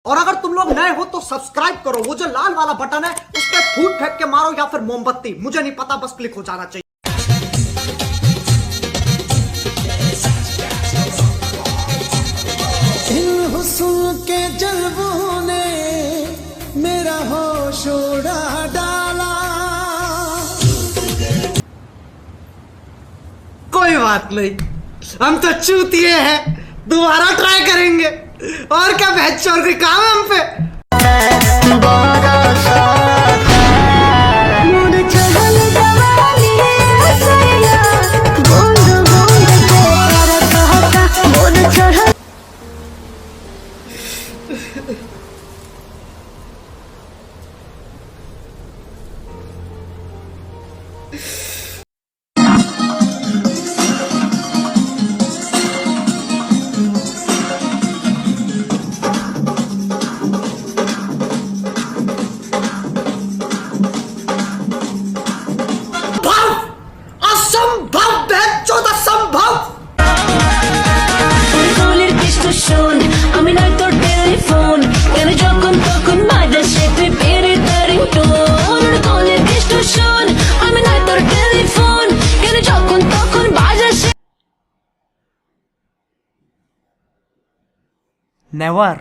और अगर तुम लोग नए हो तो सब्सक्राइब करो, वो जो लाल वाला बटन है उस पर फूट फेंक के मारो या फिर मोमबत्ती, मुझे नहीं पता, बस क्लिक हो जाना चाहिए। इन हुस्न के जलवों ने मेरा होश उड़ा डाला। कोई बात नहीं, हम तो चूतिए हैं, दोबारा ट्राई करेंगे। और क्या बहस और कोई काम है हम पे? আমি নাই তোর টেলিফোন কেন যখন তখন বাজে সে তুই বেড়ে তারিং টোন কলের ডিস্ট্রিবিউশন আমি নাই তোর টেলিফোন কেন যখন তখন বাজে সে নেভার।